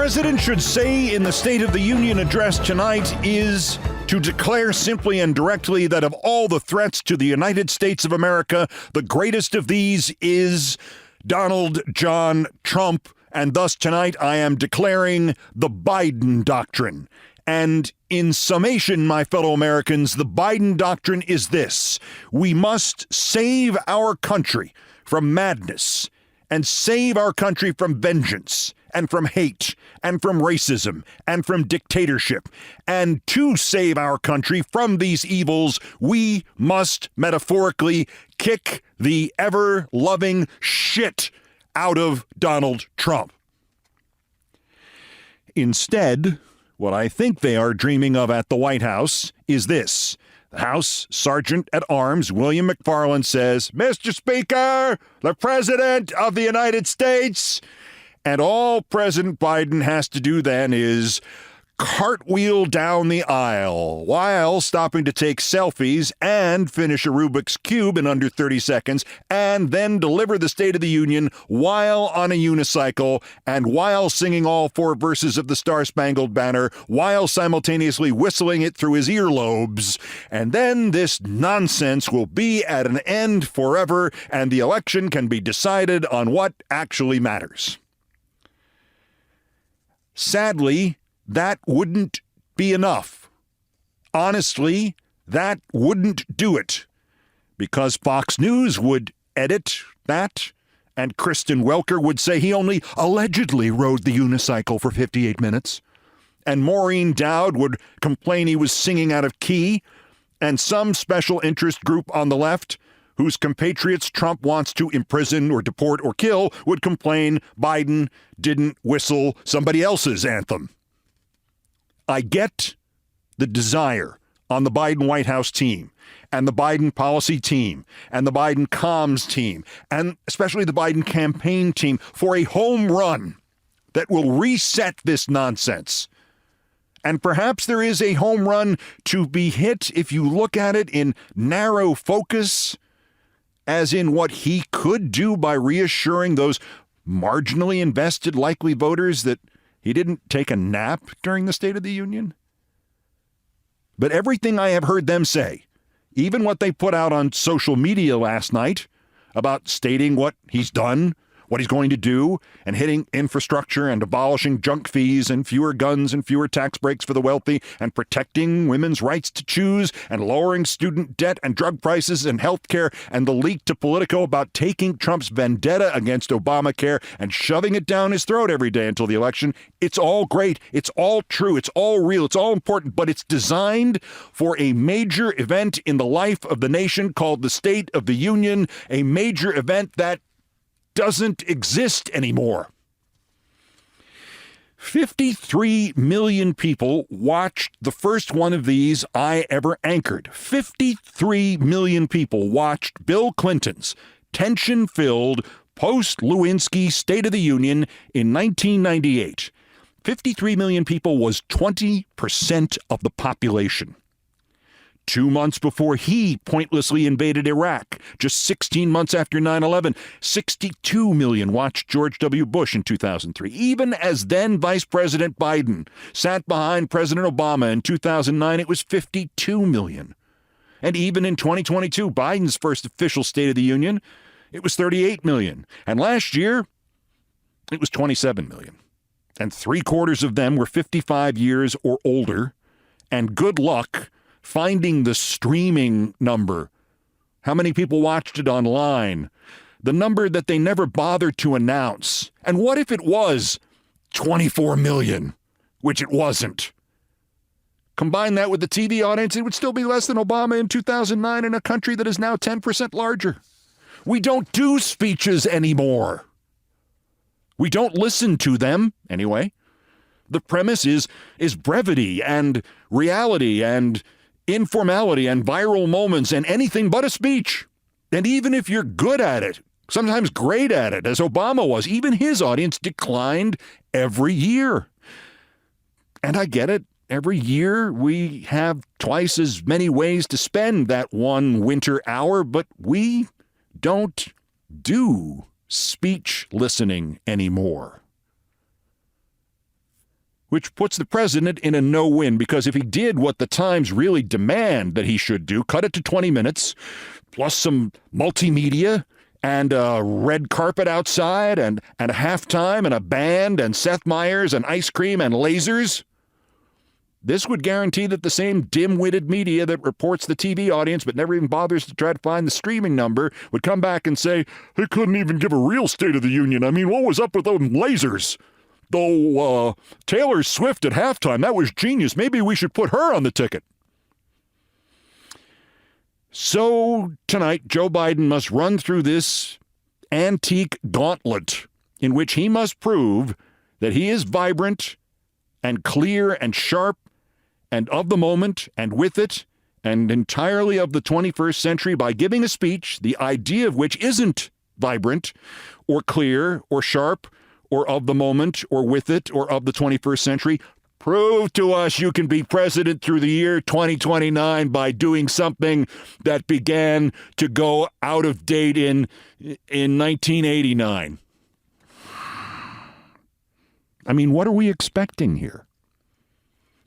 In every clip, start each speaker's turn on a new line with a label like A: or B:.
A: president should say in the State of the Union address tonight is to declare simply and directly that of all the threats to the United States of America, the greatest of these is Donald John Trump. And thus tonight I am declaring the Biden Doctrine. And in summation, my fellow Americans, the Biden Doctrine is this: we must save our country from madness and save our country from vengeance and from hate and from racism and from dictatorship. And to save our country from these evils, we must metaphorically kick the ever-loving shit out of Donald Trump. Instead, what I think they are dreaming of at the White House is this. The House Sergeant at Arms, William McFarland, says, "Mr. Speaker, the President of the United States." And all President Biden has to do then is cartwheel down the aisle while stopping to take selfies and finish a Rubik's Cube in under 30 seconds, and then deliver the State of the Union while on a unicycle and while singing all 4 verses of the Star-Spangled Banner, while simultaneously whistling it through his earlobes. And then this nonsense will be at an end forever, and the election can be decided on what actually matters. Sadly, that wouldn't be enough. Honestly, that wouldn't do it, because Fox News would edit that, and Kristen Welker would say he only allegedly rode the unicycle for 58 minutes, and Maureen Dowd would complain he was singing out of key, and some special interest group on the left, whose compatriots Trump wants to imprison or deport or kill, would complain Biden didn't whistle somebody else's anthem. I get the desire on the Biden White House team and the Biden policy team and the Biden comms team and especially the Biden campaign team for a home run that will reset this nonsense. And perhaps there is a home run to be hit if you look at it in narrow focus, as in what he could do by reassuring those marginally invested likely voters that he didn't take a nap during the State of the Union. But everything I have heard them say, even what they put out on social media last night about stating what he's done, what he's going to do, and hitting infrastructure and abolishing junk fees and fewer guns and fewer tax breaks for the wealthy and protecting women's rights to choose and lowering student debt and drug prices and health care, and the leak to Politico about taking Trump's vendetta against Obamacare and shoving it down his throat every day until the election. It's all great. It's all true. It's all real. It's all important, but it's designed for a major event in the life of the nation called the State of the Union, a major event that doesn't exist anymore. 53 million people watched the first one of these I ever anchored. 53 million people watched Bill Clinton's tension-filled post-Lewinsky State of the Union in 1998. 53 million people was 20% of the population. 2 months before he pointlessly invaded Iraq, just 16 months after 9/11, 62 million watched George W. Bush in 2003. Even as then Vice President Biden sat behind President Obama in 2009, it was 52 million. And even in 2022, Biden's first official State of the Union, it was 38 million. And last year, it was 27 million. And 3/4 of them were 55 years or older. And good luck finding the streaming number, how many people watched it online, the number that they never bothered to announce. And what if it was 24 million, which it wasn't? Combine that with the TV audience, it would still be less than Obama in 2009 in a country that is now 10% larger. We don't do speeches anymore. We don't listen to them, anyway. The premise is brevity and reality and informality and viral moments and anything but a speech. And even if you're good at it, sometimes great at it, as Obama was, even his audience declined every year. And I get it. Every year we have twice as many ways to spend that one winter hour, but we don't do speech listening anymore. which puts the president in a no-win, because if he did what the Times really demand that he should do, cut it to 20 minutes, plus some multimedia and a red carpet outside and a halftime and a band and Seth Meyers and ice cream and lasers, this would guarantee that the same dim-witted media that reports the TV audience but never even bothers to try to find the streaming number would come back and say, they couldn't even give a real State of the Union. I mean, what was up with those lasers? Though Taylor Swift at halftime, that was genius. Maybe we should put her on the ticket. So tonight, Joe Biden must run through this antique gauntlet in which he must prove that he is vibrant and clear and sharp and of the moment and with it and entirely of the 21st century by giving a speech, the idea of which isn't vibrant or clear or sharp or of the moment or with it or of the 21st century. Prove to us you can be president through the year 2029 by doing something that began to go out of date in 1989. I mean, what are we expecting here?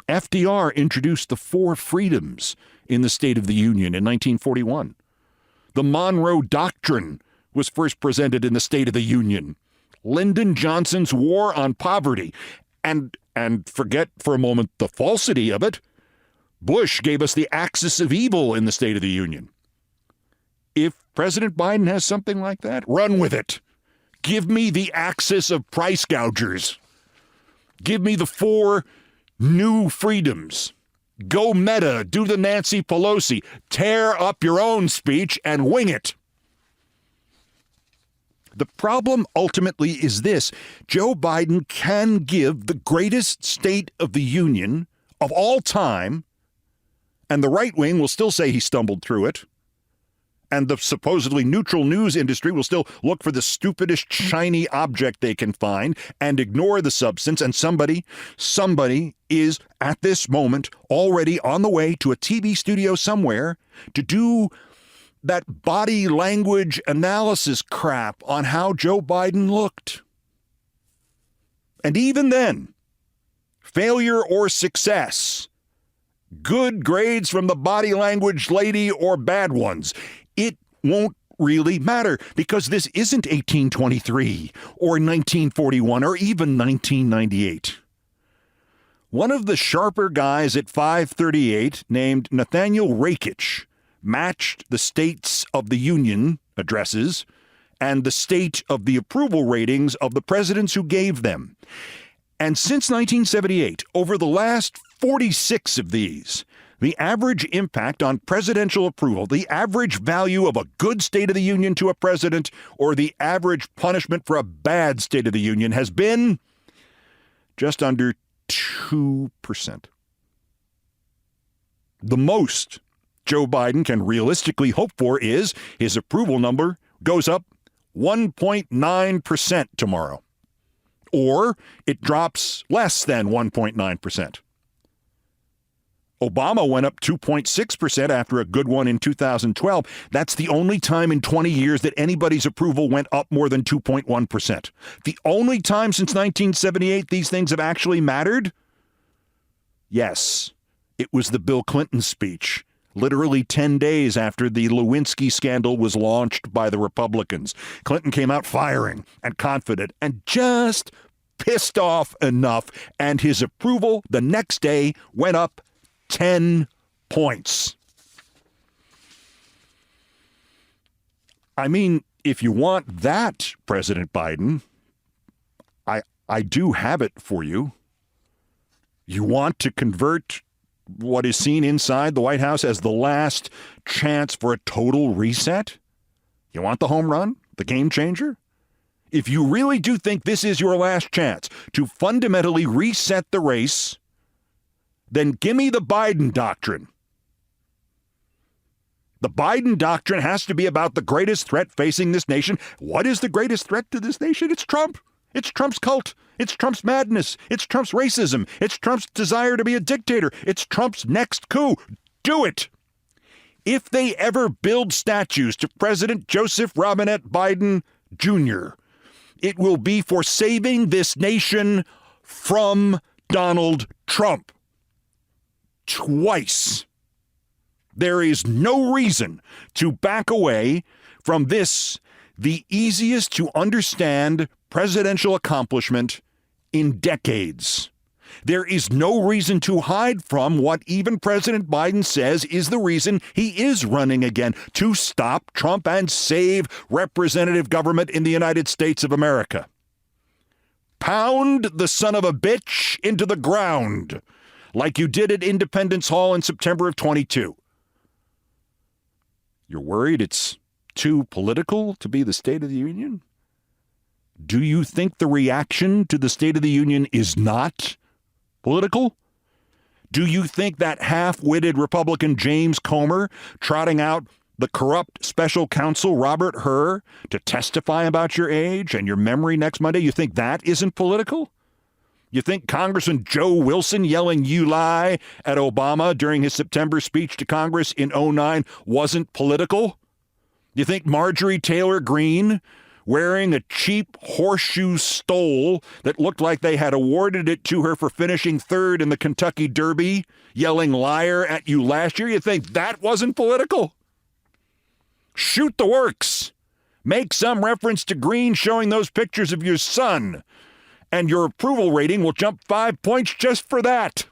A: FDR introduced the 4 freedoms in the State of the Union in 1941. The Monroe Doctrine was first presented in the State of the Union. Lyndon Johnson's War on Poverty. And forget for a moment the falsity of it, Bush gave us the axis of evil in the State of the Union. If President Biden has something like that, run with it. Give me the axis of price gougers. Give me the 4 new freedoms. Go meta, do the Nancy Pelosi, tear up your own speech and wing it. The problem ultimately is this: Joe Biden can give the greatest State of the Union of all time, and the right wing will still say he stumbled through it, and the supposedly neutral news industry will still look for the stupidest shiny object they can find and ignore the substance, and somebody is at this moment already on the way to a TV studio somewhere to do that body language analysis crap on how Joe Biden looked. And even then, failure or success, good grades from the body language lady or bad ones, it won't really matter, because this isn't 1823 or 1941 or even 1998. One of the sharper guys at 538 named Nathaniel Rakich matched the States of the Union addresses and the state of the approval ratings of the presidents who gave them. And since 1978, over the last 46 of these, the average impact on presidential approval, the average value of a good State of the Union to a president, or the average punishment for a bad State of the Union has been just under 2%. The most Joe Biden can realistically hope for is his approval number goes up 1.9% tomorrow, or it drops less than 1.9%. Obama went up 2.6% after a good one in 2012. That's the only time in 20 years that anybody's approval went up more than 2.1%. The only time since 1978 these things have actually mattered? Yes, it was the Bill Clinton speech, literally 10 days after the Lewinsky scandal was launched by the Republicans. Clinton came out firing and confident and just pissed off enough, and his approval the next day went up 10 points. I mean, if you want that, President Biden, I do have it for you. You want to convert what is seen inside the White House as the last chance for a total reset? You want the home run, the game changer? If you really do think this is your last chance to fundamentally reset the race, then give me the Biden Doctrine. The Biden Doctrine has to be about the greatest threat facing this nation. What is the greatest threat to this nation? It's Trump. It's Trump's cult. It's Trump's madness. It's Trump's racism. It's Trump's desire to be a dictator. It's Trump's next coup. Do it. If they ever build statues to President Joseph Robinette Biden Jr., it will be for saving this nation from Donald Trump. Twice. There is no reason to back away from this, the easiest to understand presidential accomplishment in decades. There is no reason to hide from what even President Biden says is the reason he is running again, to stop Trump and save representative government in the United States of America. Pound the son of a bitch into the ground like you did at Independence Hall in September of 22. You're worried it's too political to be the State of the Union? Do you think the reaction to the State of the Union is not political? Do you think that half-witted Republican James Comer trotting out the corrupt special counsel Robert Hur to testify about your age and your memory next Monday, you think that isn't political? You think Congressman Joe Wilson yelling "you lie" at Obama during his September speech to Congress in 2009 wasn't political? You think Marjorie Taylor Greene wearing a cheap horseshoe stole that looked like they had awarded it to her for finishing third in the Kentucky Derby, yelling "liar" at you last year, you think that wasn't political? Shoot the works. Make some reference to Greene showing those pictures of your son, and your approval rating will jump 5 points just for that.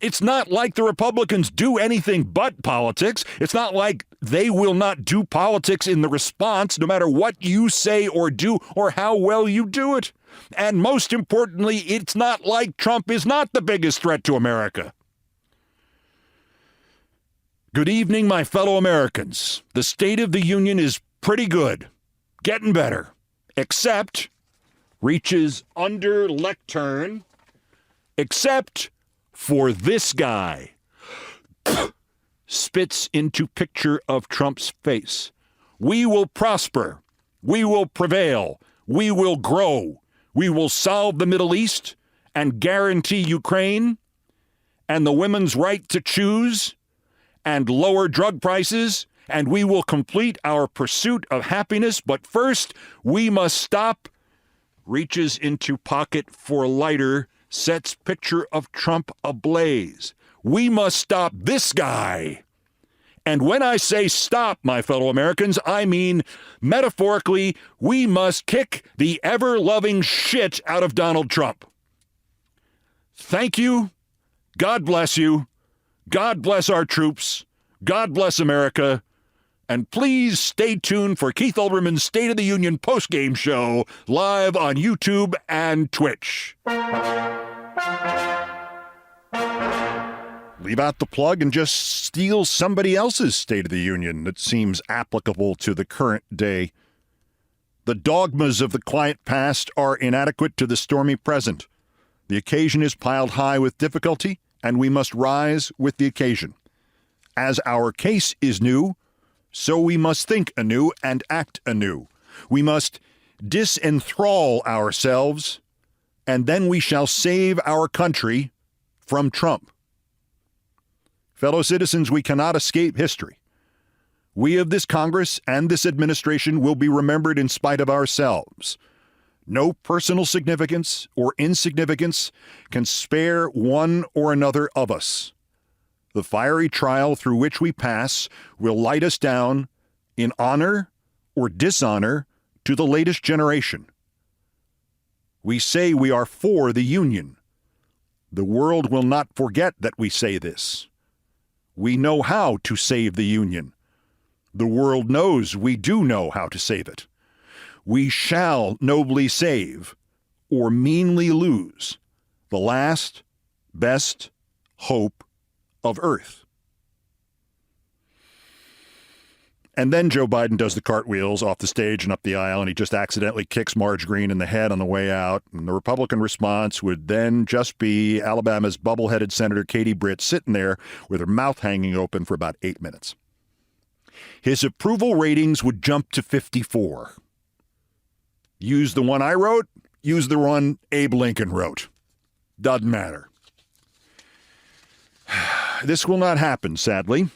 A: It's not like the Republicans do anything but politics. It's not like they will not do politics in the response, no matter what you say or do or how well you do it. And most importantly, it's not like Trump is not the biggest threat to America. Good evening, my fellow Americans. The State of the Union is pretty good, getting better, except reaches under lectern, except for this guy. Spits into picture of Trump's face. We will prosper. We will prevail. We will grow. We will solve the Middle East and guarantee Ukraine and the women's right to choose and lower drug prices, and we will complete our pursuit of happiness. But first, we must stop. Reaches into pocket for lighter, sets picture of Trump ablaze. We must stop this guy. And when I say stop, my fellow Americans, I mean metaphorically, we must kick the ever-loving shit out of Donald Trump. Thank you. God bless you. God bless our troops. God bless America. And please stay tuned for Keith Olbermann's State of the Union postgame show live on YouTube and Twitch. Leave out the plug and just steal somebody else's State of the Union that seems applicable to the current day. The dogmas of the quiet past are inadequate to the stormy present. The occasion is piled high with difficulty, and we must rise with the occasion. As our case is new, so we must think anew and act anew. We must disenthrall ourselves, and then we shall save our country from Trump. Fellow citizens, we cannot escape history. We of this Congress and this administration will be remembered in spite of ourselves. No personal significance or insignificance can spare one or another of us. The fiery trial through which we pass will light us down in honor or dishonor to the latest generation. We say we are for the Union. The world will not forget that we say this. We know how to save the Union. The world knows we do know how to save it. We shall nobly save or meanly lose the last best hope of Earth. And then Joe Biden does the cartwheels off the stage and up the aisle, and he just accidentally kicks Marge Greene in the head on the way out. And the Republican response would then just be Alabama's bubble-headed Senator Katie Britt sitting there with her mouth hanging open for about 8 minutes. His approval ratings would jump to 54. Use the one I wrote, use the one Abe Lincoln wrote. Doesn't matter. This will not happen, sadly.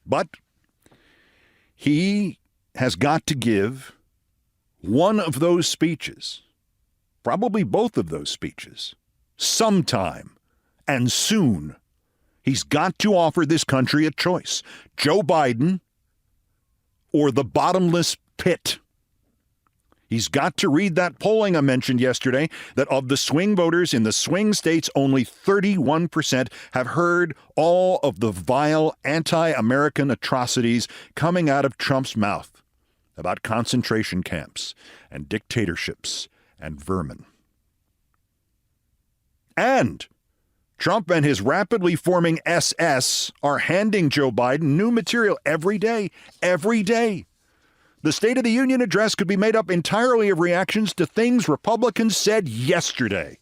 A: But he has got to give one of those speeches, probably both of those speeches, sometime and soon. He's got to offer this country a choice. Joe Biden or the bottomless pit. He's got to read that polling I mentioned yesterday that of the swing voters in the swing states, only 31% have heard all of the vile anti-American atrocities coming out of Trump's mouth about concentration camps and dictatorships and vermin. And Trump and his rapidly forming SS are handing Joe Biden new material every day, every day. The State of the Union address could be made up entirely of reactions to things Republicans said yesterday.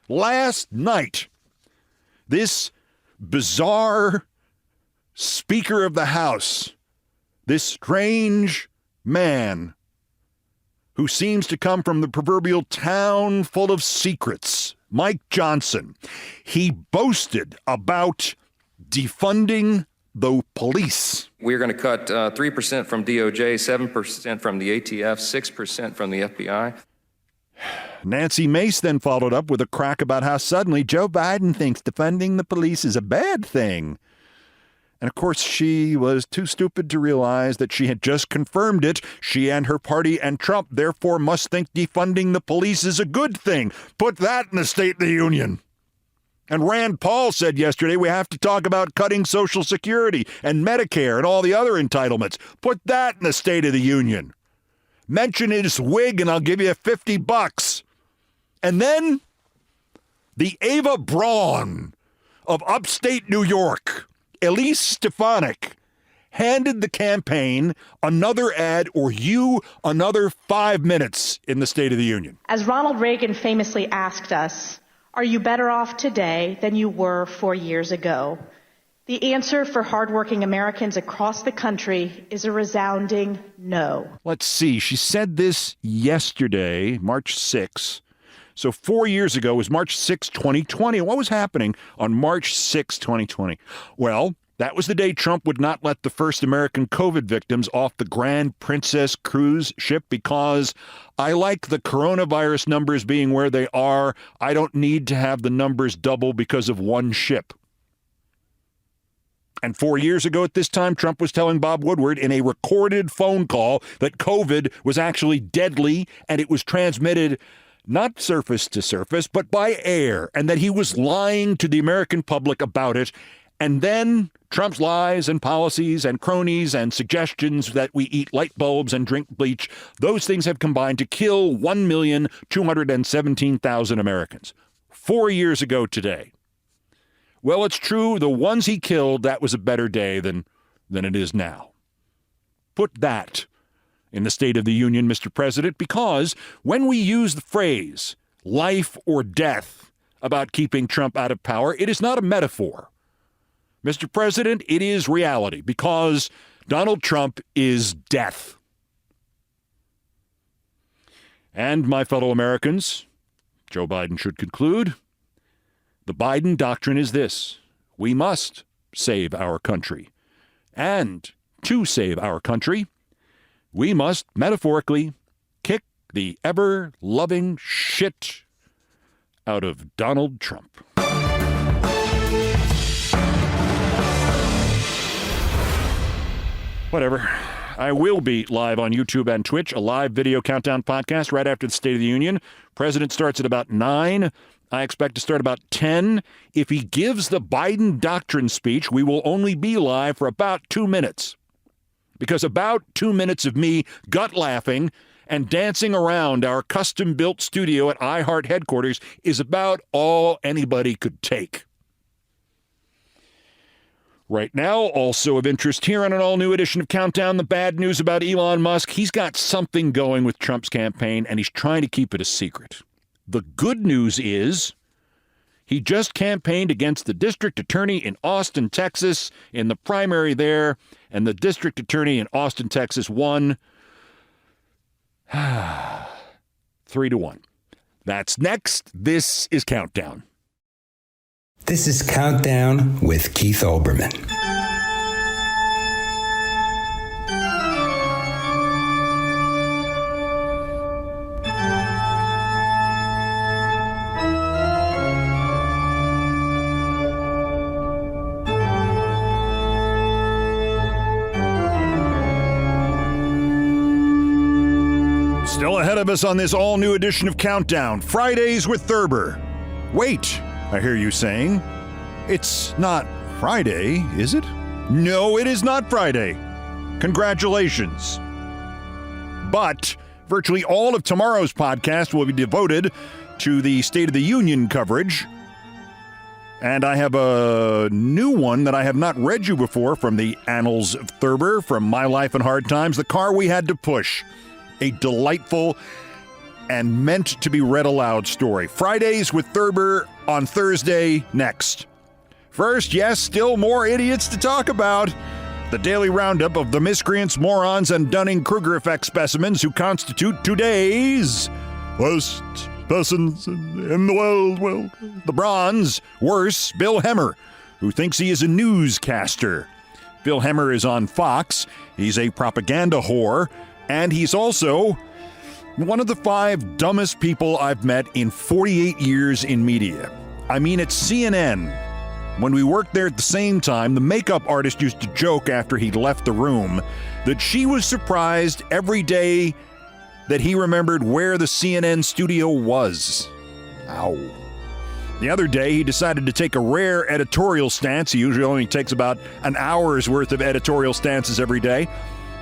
A: Last night, this bizarre Speaker of the House, this strange man who seems to come from the proverbial town full of secrets, Mike Johnson, he boasted about defunding the police.
B: We're going to cut 3% from DOJ, 7% from the ATF, 6% from the FBI.
A: Nancy Mace then followed up with a crack about how suddenly Joe Biden thinks defunding the police is a bad thing. And of course, she was too stupid to realize that she had just confirmed it. She and her party and Trump therefore must think defunding the police is a good thing. Put that in the State of the Union. And Rand Paul said yesterday we have to talk about cutting Social Security and Medicare and all the other entitlements. Put that in the State of the Union. Mention his wig and I'll give you $50. And then the Ava Braun of upstate New York, Elise Stefanik, handed the campaign another ad or you another 5 minutes in the State of the Union.
C: As Ronald Reagan famously asked us, are you better off today than you were 4 years ago? The answer for hardworking Americans across the country is a resounding no.
A: Let's see. She said this yesterday, March 6th. So 4 years ago was March 6, 2020. What was happening on March 6, 2020? Well, that was the day Trump would not let the first American COVID victims off the Grand Princess cruise ship because I like the coronavirus numbers being where they are. I don't need to have the numbers double because of one ship. And 4 years ago at this time, Trump was telling Bob Woodward in a recorded phone call that COVID was actually deadly and it was transmitted not surface to surface, but by air, and that he was lying to the American public about it. And then Trump's lies and policies and cronies and suggestions that we eat light bulbs and drink bleach, those things have combined to kill 1,217,000 Americans. 4 years ago today. Well, it's true, the ones he killed, that was a better day than it is now. Put that in the State of the Union, Mr. President, because when we use the phrase life or death about keeping Trump out of power, it is not a metaphor. Mr. President, it is reality because Donald Trump is death. And my fellow Americans, Joe Biden should conclude, the Biden Doctrine is this: we must save our country. And to save our country, we must metaphorically kick the ever-loving shit out of Donald Trump. Whatever. I will be live on YouTube and Twitch, a live video countdown podcast right after the State of the Union. President starts at about 9. I expect to start about 10. If he gives the Biden Doctrine speech, we will only be live for about 2 minutes. Because about 2 minutes of me gut laughing and dancing around our custom-built studio at iHeart headquarters is about all anybody could take. Right now, also of interest here on an all-new edition of Countdown, the bad news about Elon Musk. He's got something going with Trump's campaign, and he's trying to keep it a secret. The good news is he just campaigned against the district attorney in Austin, Texas, in the primary there, and the district attorney in Austin, Texas won 3-1. That's next. This is Countdown.
D: This is Countdown with Keith Olbermann.
A: of us on this all-new edition of Countdown, Fridays with Thurber. Wait, I hear you saying. It's not Friday, is it? No, it is not Friday. Congratulations. But virtually all of tomorrow's podcast will be devoted to the State of the Union coverage. And I have a new one that I have not read you before from the Annals of Thurber, from My Life in Hard Times, The Car We Had to Push. A delightful and meant to be read aloud story. Fridays with Thurber on Thursday next. First, yes, still more idiots to talk about. The daily roundup of the miscreants, morons, and Dunning-Kruger effect specimens who constitute today's worst persons in the world. Well, the bronze, worse, Bill Hemmer, who thinks he is a newscaster. Bill Hemmer is on Fox. He's a propaganda whore, and he's also one of the 5 dumbest people I've met in 48 years in media. I mean, at CNN, when we worked there at the same time, the makeup artist used to joke after he'd left the room that she was surprised every day that he remembered where the CNN studio was. Ow. The other day, he decided to take a rare editorial stance. He usually only takes about an hour's worth of editorial stances every day,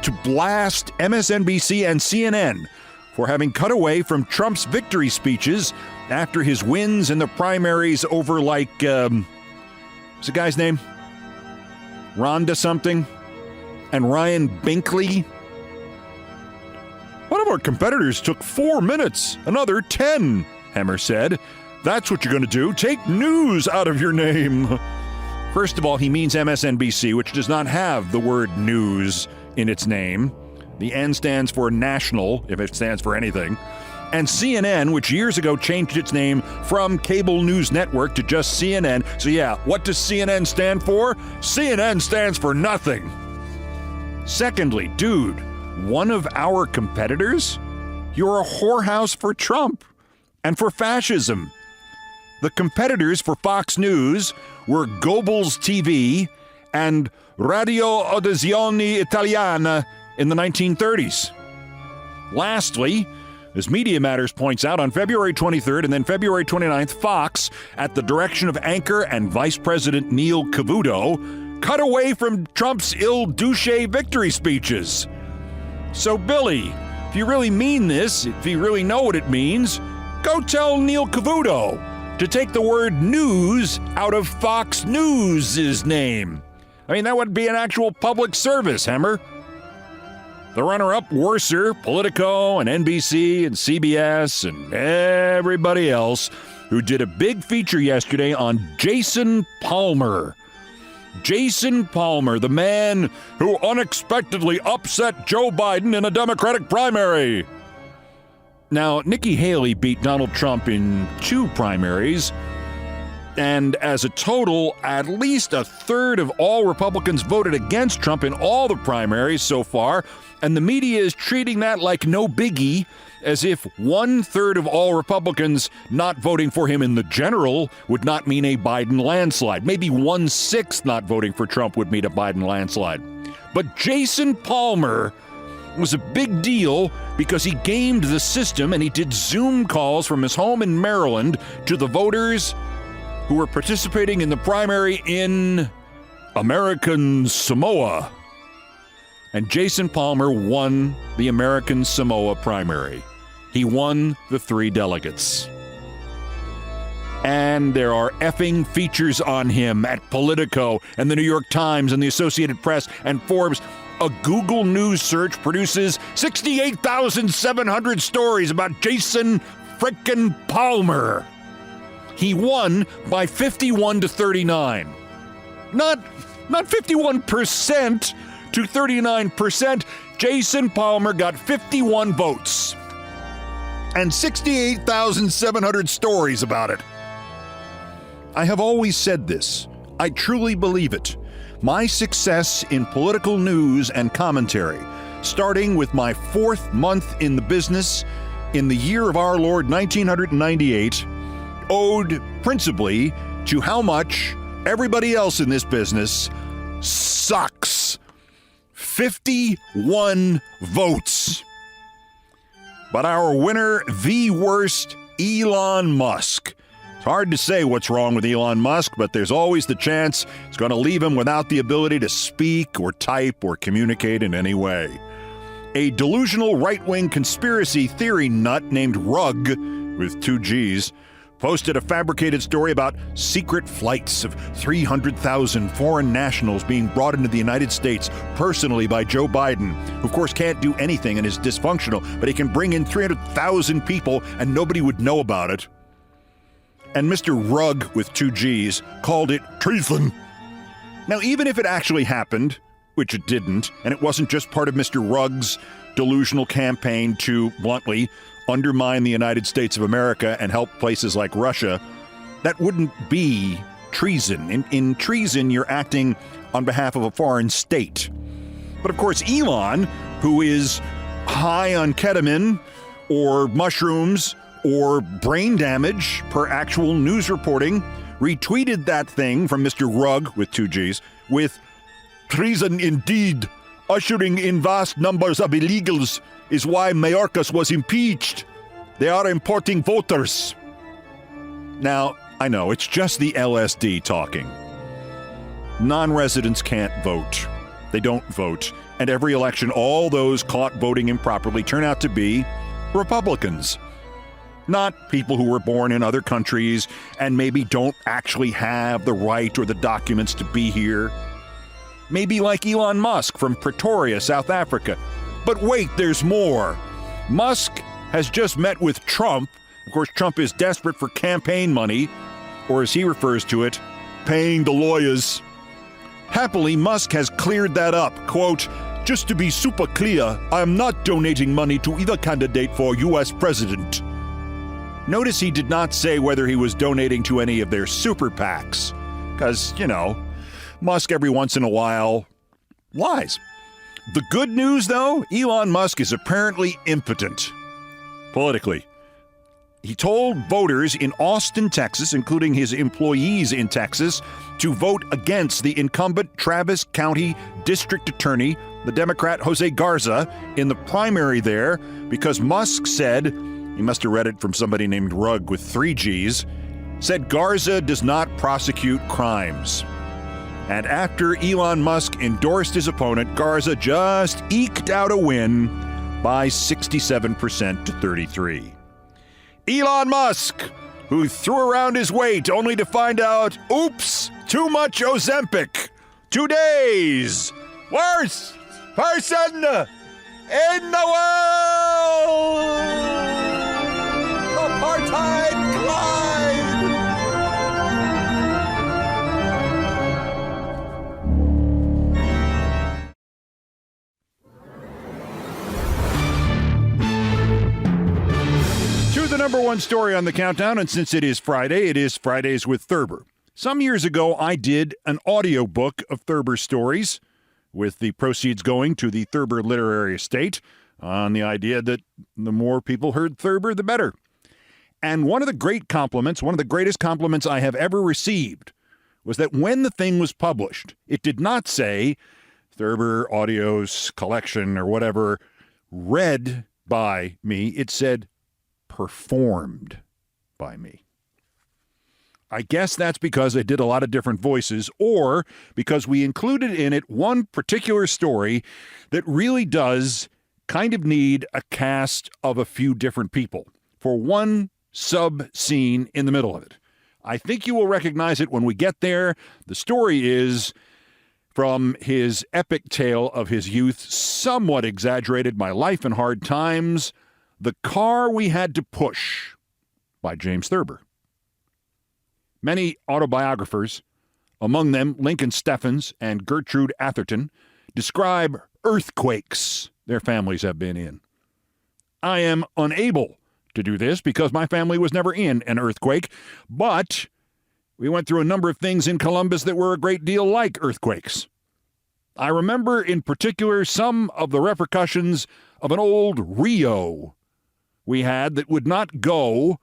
A: to blast MSNBC and CNN for having cut away from Trump's victory speeches after his wins in the primaries over, like, what's the guy's name? Rhonda something? And Ryan Binkley? One of our competitors took 4 minutes, another 10, Hemmer said. That's what you're going to do. Take news out of your name. First of all, he means MSNBC, which does not have the word news in its name. The N stands for national, if it stands for anything. And CNN, which years ago changed its name from Cable News Network to just CNN. So yeah, what does CNN stand for? CNN stands for nothing. Secondly, dude, one of our competitors? You're a whorehouse for Trump and for fascism. The competitors for Fox News were Goebbels TV and Radio Audizione Italiana in the 1930s. Lastly, as Media Matters points out, on February 23rd and then February 29th, Fox, at the direction of anchor and Vice President Neil Cavuto, cut away from Trump's Il Duce victory speeches. So, Billy, if you really mean this, if you really know what it means, go tell Neil Cavuto to take the word news out of Fox News' name. I mean, that would be an actual public service, Hemmer. The runner-up, worser, Politico and NBC and CBS and everybody else who did a big feature yesterday on Jason Palmer. Jason Palmer, the man who unexpectedly upset Joe Biden in a Democratic primary. Now, Nikki Haley beat Donald Trump in 2 primaries, and as a total, at least a third of all Republicans voted against Trump in all the primaries so far, and the media is treating that like no biggie, as if 1/3 of all Republicans not voting for him in the general would not mean a Biden landslide. Maybe 1/6 not voting for Trump would mean a Biden landslide. But Jason Palmer was a big deal because he gamed the system and he did Zoom calls from his home in Maryland to the voters who were participating in the primary in American Samoa. And Jason Palmer won the American Samoa primary. He won the 3 delegates. And there are effing features on him at Politico and the New York Times and the Associated Press and Forbes. A Google News search produces 68,700 stories about Jason frickin' Palmer. He won by 51 to 39. Not 51% to 39%. Jason Palmer got 51 votes. And 68,700 stories about it. I have always said this. I truly believe it. My success in political news and commentary, starting with my 4th month in the business in the year of our Lord 1998, owed principally to how much everybody else in this business sucks. 51 votes. But our winner, the worst, Elon Musk. It's hard to say what's wrong with Elon Musk, but there's always the chance it's going to leave him without the ability to speak or type or communicate in any way. A delusional right-wing conspiracy theory nut named Rugg, with 2 G's, posted a fabricated story about secret flights of 300,000 foreign nationals being brought into the United States personally by Joe Biden, who of course can't do anything and is dysfunctional, but he can bring in 300,000 people and nobody would know about it. And Mr. Rugg, with 2 G's, called it treason. Now, even if it actually happened, which it didn't, and it wasn't just part of Mr. Rugg's delusional campaign to, bluntly, undermine the United States of America and help places like Russia, that wouldn't be treason. In treason, you're acting on behalf of a foreign state. But of course, Elon, who is high on ketamine or mushrooms or brain damage per actual news reporting, retweeted that thing from Mr. Rugg, with 2 G's, with treason indeed. Ushering in vast numbers of illegals is why Mayorkas was impeached. They are importing voters. Now, I know, it's just the LSD talking. Non-residents can't vote. They don't vote. And every election, all those caught voting improperly turn out to be Republicans. Not people who were born in other countries and maybe don't actually have the right or the documents to be here. Maybe like Elon Musk from Pretoria, South Africa. But wait, there's more. Musk has just met with Trump. Of course, Trump is desperate for campaign money, or as he refers to it, paying the lawyers. Happily, Musk has cleared that up. Quote, "Just to be super clear, I am not donating money to either candidate for U.S. president." Notice he did not say whether he was donating to any of their super PACs. Because, Musk every once in a while lies. The good news, though, Elon Musk is apparently impotent politically. He told voters in Austin, Texas, including his employees in Texas, to vote against the incumbent Travis County District Attorney, the Democrat Jose Garza, in the primary there because Musk said, he must have read it from somebody named Rugg with 3 G's, said Garza does not prosecute crimes. And after Elon Musk endorsed his opponent, Garza just eked out a win by 67% to 33%. Elon Musk, who threw around his weight only to find out, oops, too much Ozempic. 2 days. Worst person in the world. Apartheid Clyde. To the number one story on the countdown, and since it is Fridays with Thurber. Some years ago, I did an audiobook of Thurber stories, with the proceeds going to the Thurber Literary Estate, on the idea that the more people heard Thurber, the better. And one of the greatest compliments I have ever received, was that when the thing was published, it did not say Thurber Audios Collection or whatever, read by me. It said performed by me. I guess that's because I did a lot of different voices, or because we included in it one particular story that really does kind of need a cast of a few different people for one sub-scene in the middle of it. I think you will recognize it when we get there. The story is from his epic tale of his youth, somewhat exaggerated, My Life in Hard Times, The Car We Had to Push, by James Thurber. Many autobiographers, among them Lincoln Steffens and Gertrude Atherton, describe earthquakes their families have been in. I am unable to do this because my family was never in an earthquake, but we went through a number of things in Columbus that were a great deal like earthquakes. I remember in particular some of the repercussions of an old Rio we had that would not go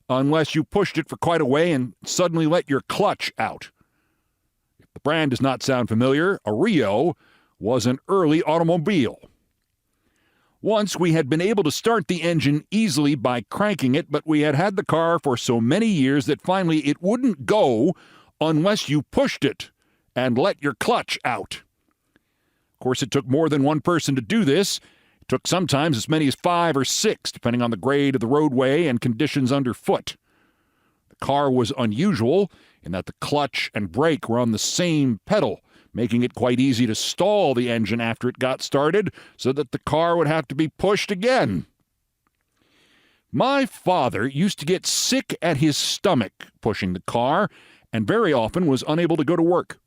A: unless you pushed it for quite a way and suddenly let your clutch out. If the brand does not sound familiar, a Rio was an early automobile. Once we had been able to start the engine easily by cranking it, but we had had the car for so many years that finally it wouldn't go unless you pushed it and let your clutch out. Of course, it took more than one person to do this. It took sometimes as many as 5 or 6, depending on the grade of the roadway and conditions underfoot. The car was unusual in that the clutch and brake were on the same pedal, making it quite easy to stall the engine after it got started so that the car would have to be pushed again. My father used to get sick at his stomach pushing the car and very often was unable to go to work.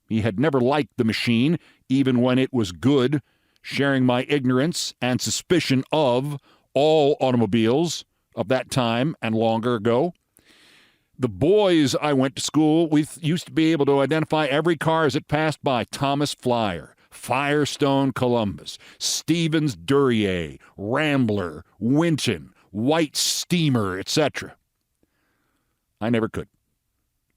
A: He had never liked the machine, even when it was good, sharing my ignorance and suspicion of all automobiles of that time and longer ago. The boys I went to school with used to be able to identify every car as it passed by. Thomas Flyer, Firestone Columbus, Stevens Duryea, Rambler, Winton, White Steamer, etc. I never could.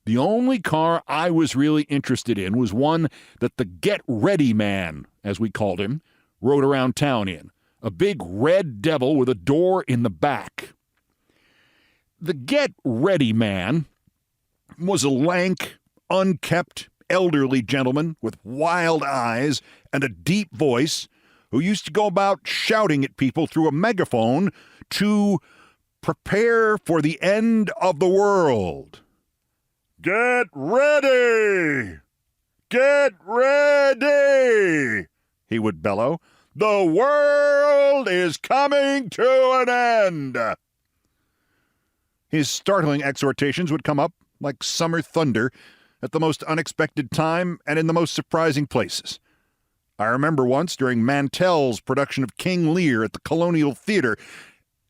A: The only car I was really interested in was one that the get-ready man, as we called him, rode around town in. A big red devil with a door in the back. The get-ready man was a lank, unkempt, elderly gentleman with wild eyes and a deep voice who used to go about shouting at people through a megaphone to prepare for the end of the world. "Get ready! Get ready!" he would bellow. "The world is coming to an end!" His startling exhortations would come up like summer thunder at the most unexpected time and in the most surprising places. I remember once during Mantell's production of King Lear at the Colonial Theater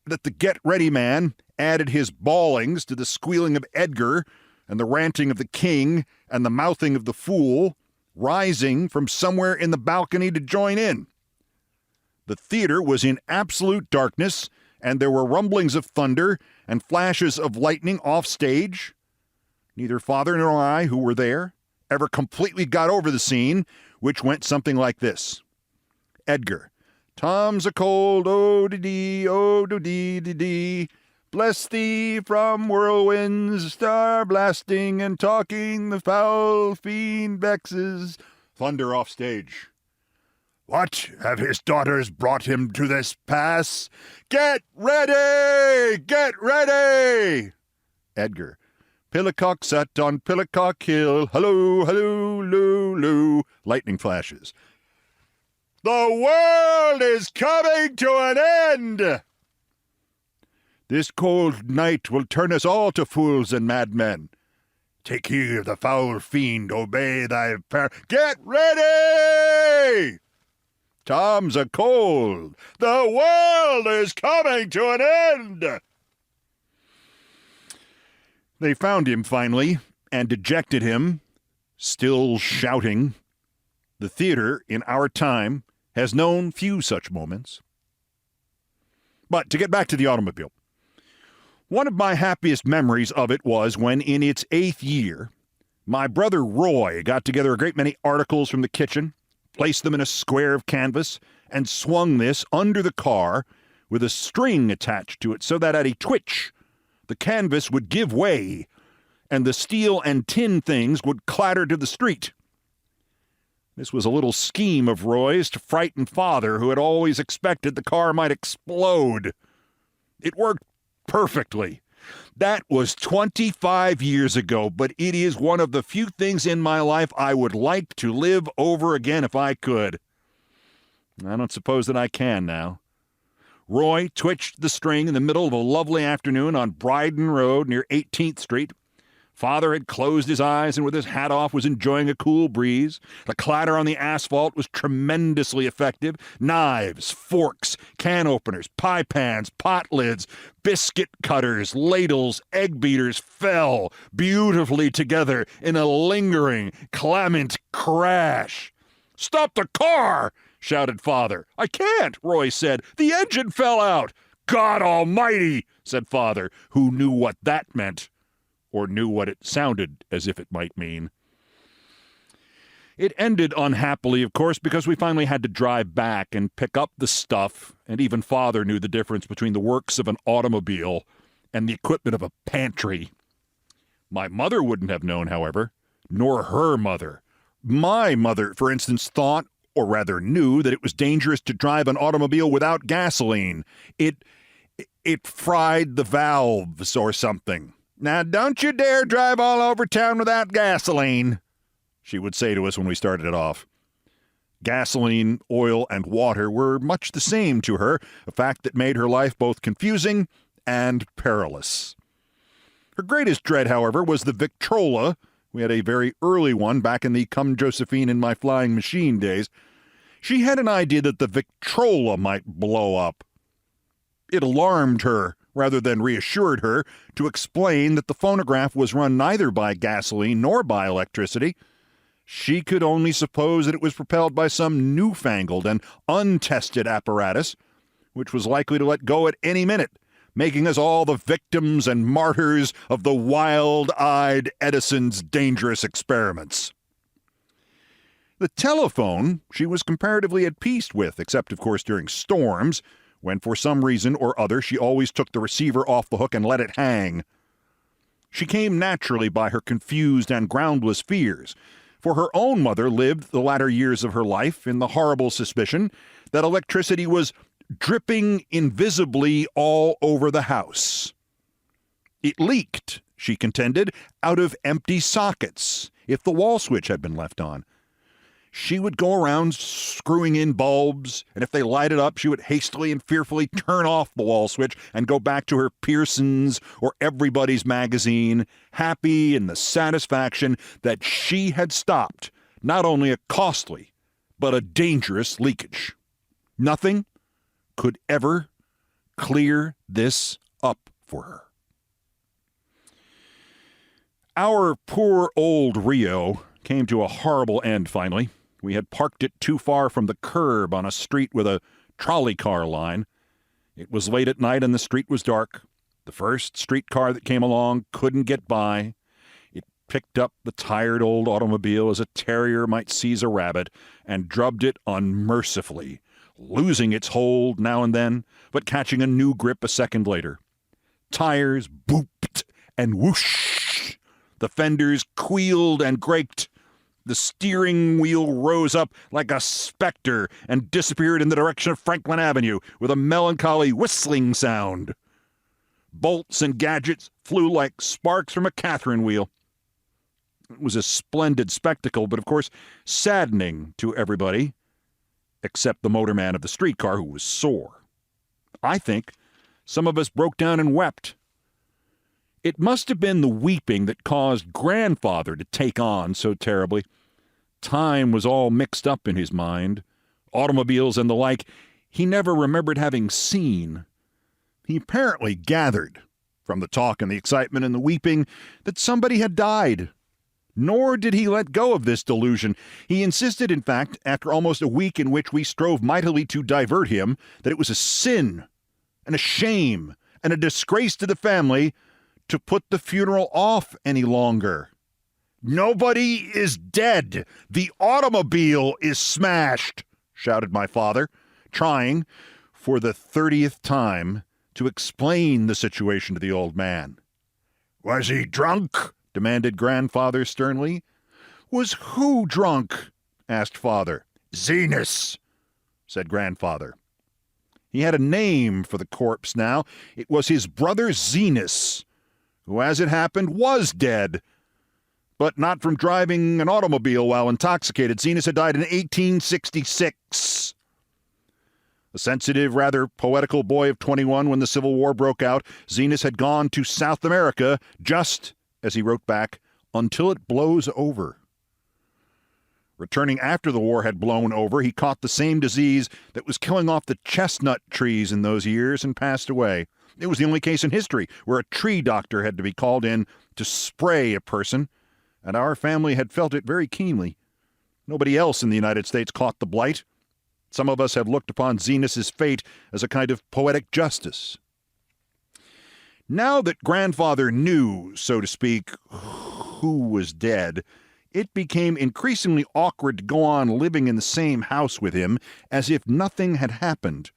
A: that the get-ready man added his bawlings to the squealing of Edgar and the ranting of the king and the mouthing of the fool, rising from somewhere in the balcony to join in. The theater was in absolute darkness, and there were rumblings of thunder and flashes of lightning off stage. Neither Father nor I, who were there, ever completely got over the scene, which went something like this. Edgar, "Tom's a cold, oh-de-dee, oh-do-dee-dee-dee. Bless thee from whirlwinds, star blasting and talking, the foul fiend vexes." Thunder off stage. "What, have his daughters brought him to this pass? Get ready! Get ready!" Edgar, "Pillicock sat on Pillicock Hill, halloo, halloo, loo, loo." Lightning flashes. "The world is coming to an end! This cold night will turn us all to fools and madmen. Take heed of the foul fiend, obey thy Get ready! Tom's a cold. The world is coming to an end!" They found him finally and ejected him, still shouting. The theater, in our time, has known few such moments. But to get back to the automobile, one of my happiest memories of it was when, in its 8th year, my brother Roy got together a great many articles from the kitchen, placed them in a square of canvas, and swung this under the car with a string attached to it so that at a twitch, the canvas would give way and the steel and tin things would clatter to the street. This was a little scheme of Roy's to frighten Father, who had always expected the car might explode. It worked perfectly. That was 25 years ago, but it is one of the few things in my life I would like to live over again if I could. I don't suppose that I can now. Roy twitched the string in the middle of a lovely afternoon on Bryden Road near 18th Street. Father had closed his eyes and with his hat off was enjoying a cool breeze. The clatter on the asphalt was tremendously effective. Knives, forks, can openers, pie pans, pot lids, biscuit cutters, ladles, egg beaters fell beautifully together in a lingering, clamant crash. "Stop the car!" shouted Father. "I can't," Roy said. "The engine fell out." "God almighty," said Father, who knew what that meant. Or knew what it sounded as if it might mean. It ended unhappily, of course, because we finally had to drive back and pick up the stuff, and even Father knew the difference between the works of an automobile and the equipment of a pantry. My mother wouldn't have known, however, nor her mother. My mother, for instance, thought, or rather knew, that it was dangerous to drive an automobile without gasoline. It fried the valves or something. "Now, don't you dare drive all over town without gasoline," she would say to us when we started it off. Gasoline, oil, and water were much the same to her, a fact that made her life both confusing and perilous. Her greatest dread, however, was the Victrola. We had a very early one back in the Come Josephine in My Flying Machine days. She had an idea that the Victrola might blow up. It alarmed her, rather than reassured her, to explain that the phonograph was run neither by gasoline nor by electricity. She could only suppose that it was propelled by some newfangled and untested apparatus, which was likely to let go at any minute, making us all the victims and martyrs of the wild-eyed Edison's dangerous experiments. The telephone she was comparatively at peace with, except, of course, during storms, when for some reason or other she always took the receiver off the hook and let it hang. She came naturally by her confused and groundless fears, for her own mother lived the latter years of her life in the horrible suspicion that electricity was dripping invisibly all over the house. It leaked, she contended, out of empty sockets if the wall switch had been left on. She would go around screwing in bulbs, and if they lighted up, she would hastily and fearfully turn off the wall switch and go back to her Pearson's or Everybody's magazine, happy in the satisfaction that she had stopped not only a costly, but a dangerous leakage. Nothing could ever clear this up for her. Our poor old Rio came to a horrible end finally. We had parked it too far from the curb on a street with a trolley car line. It was late at night and the street was dark. The first streetcar that came along couldn't get by. It picked up the tired old automobile as a terrier might seize a rabbit and drubbed it unmercifully, losing its hold now and then, but catching a new grip a second later. Tires booped and whoosh. The fenders squealed and graked. The steering wheel rose up like a specter and disappeared in the direction of Franklin Avenue with a melancholy whistling sound. Bolts and gadgets flew like sparks from a Catherine wheel. It was a splendid spectacle, but of course saddening to everybody, except the motorman of the streetcar, who was sore. I think some of us broke down and wept. It must have been the weeping that caused Grandfather to take on so terribly. Time was all mixed up in his mind. Automobiles and the like he never remembered having seen. He apparently gathered, from the talk and the excitement and the weeping, that somebody had died. Nor did he let go of this delusion. He insisted, in fact, after almost a week in which we strove mightily to divert him, that it was a sin and a shame and a disgrace to the family to put the funeral off any longer. "Nobody is dead. The automobile is smashed," shouted my father, trying, for the 30th time, to explain the situation to the old man. "Was he drunk?" demanded Grandfather sternly. "Was who drunk?" asked Father. "Zenas," said Grandfather. He had a name for the corpse now. It was his brother Zenas, who, as it happened, was dead, but not from driving an automobile while intoxicated. Zenas had died in 1866. A sensitive, rather poetical boy of 21 when the Civil War broke out, Zenas had gone to South America just, as he wrote back, until it blows over. Returning after the war had blown over, he caught the same disease that was killing off the chestnut trees in those years and passed away. It was the only case in history where a tree doctor had to be called in to spray a person, and our family had felt it very keenly. Nobody else in the United States caught the blight. Some of us have looked upon Zenas's fate as a kind of poetic justice. Now that Grandfather knew, so to speak, who was dead, it became increasingly awkward to go on living in the same house with him as if nothing had happened.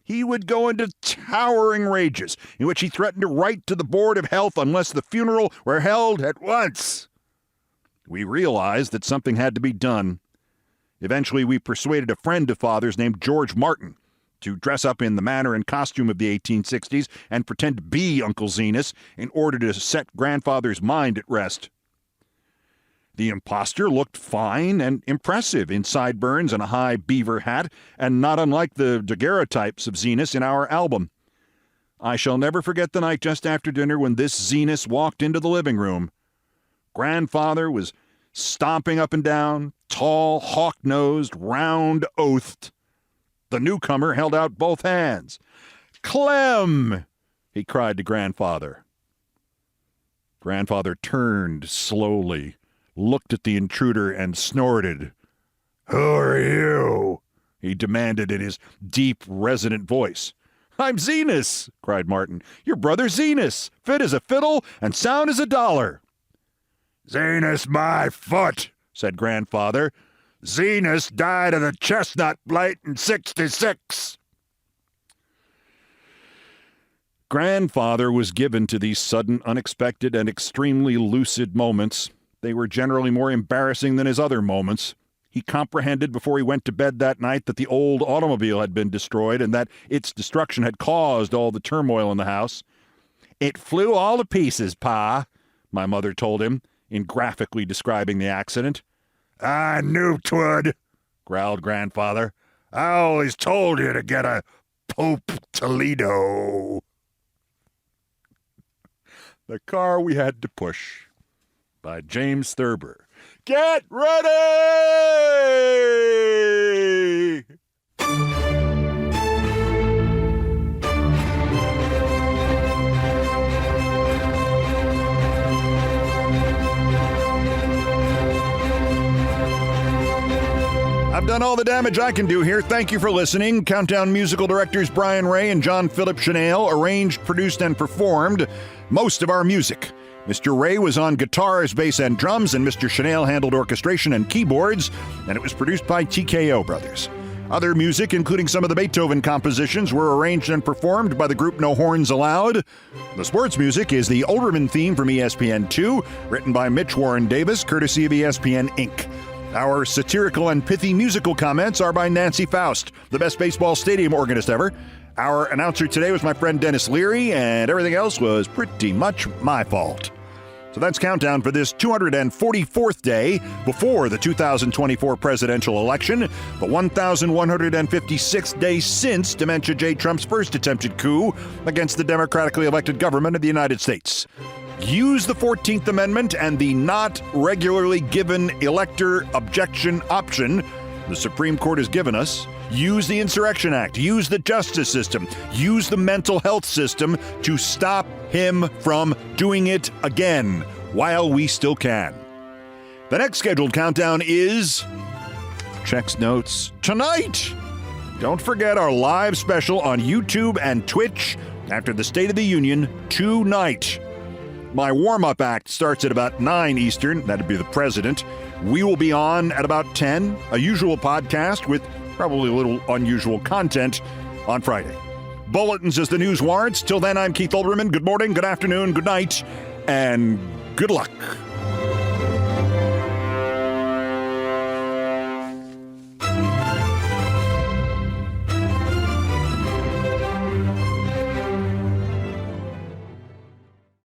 A: He would go into towering rages in which he threatened to write to the Board of Health unless the funeral were held at once. We realized that something had to be done. Eventually, we persuaded a friend of Father's named George Martin to dress up in the manner and costume of the 1860s and pretend to be Uncle Zenas in order to set Grandfather's mind at rest. The imposter looked fine and impressive in sideburns and a high beaver hat, and not unlike the daguerreotypes of Zenas in our album. I shall never forget the night just after dinner when this Zenas walked into the living room. Grandfather was stomping up and down, tall, hawk-nosed, round-oathed. The newcomer held out both hands. "Clem!" he cried to Grandfather. Grandfather turned slowly, looked at the intruder, and snorted. "Who are you?" he demanded in his deep, resonant voice. "I'm Zenas," cried Martin. "Your brother Zenas, fit as a fiddle and sound as a dollar." "Zenas my foot," said Grandfather. "Zenas died of the chestnut blight in '66. Grandfather was given to these sudden, unexpected, and extremely lucid moments. They were generally more embarrassing than his other moments. He comprehended before he went to bed that night that the old automobile had been destroyed and that its destruction had caused all the turmoil in the house. "It flew all to pieces, Pa," my mother told him, in graphically describing the accident. "I knew 'twould," growled Grandfather. "I always told you to get a Pope Toledo." The Car We Had to Push by James Thurber. Get ready! I've done all the damage I can do here. Thank you for listening. Countdown musical directors Brian Ray and John Philip Chanel arranged, produced, and performed most of our music. Mr. Ray was on guitars, bass, and drums, and Mr. Chanel handled orchestration and keyboards, and it was produced by TKO Brothers. Other music, including some of the Beethoven compositions, were arranged and performed by the group No Horns Allowed. The sports music is the Olbermann theme from ESPN2, written by Mitch Warren Davis, courtesy of ESPN Inc. Our satirical and pithy musical comments are by Nancy Faust, the best baseball stadium organist ever. Our announcer today was my friend Dennis Leary, and everything else was pretty much my fault. So that's Countdown for this 244th day before the 2024 presidential election, the 1,156th day since Dementia J. Trump's first attempted coup against the democratically elected government of the United States. Use the 14th Amendment and the not regularly given elector objection option the Supreme Court has given us. Use the Insurrection Act. Use the justice system. Use the mental health system to stop him from doing it again while we still can. The next scheduled countdown is Checks Notes tonight. Don't forget our live special on YouTube and Twitch after the State of the Union tonight. My warm-up act starts at about 9 Eastern. That'd be the president. We will be on at about 10, a usual podcast with probably a little unusual content on Friday. Bulletins as the news warrants. Till then, I'm Keith Olbermann. Good morning, good afternoon, good night, and good luck.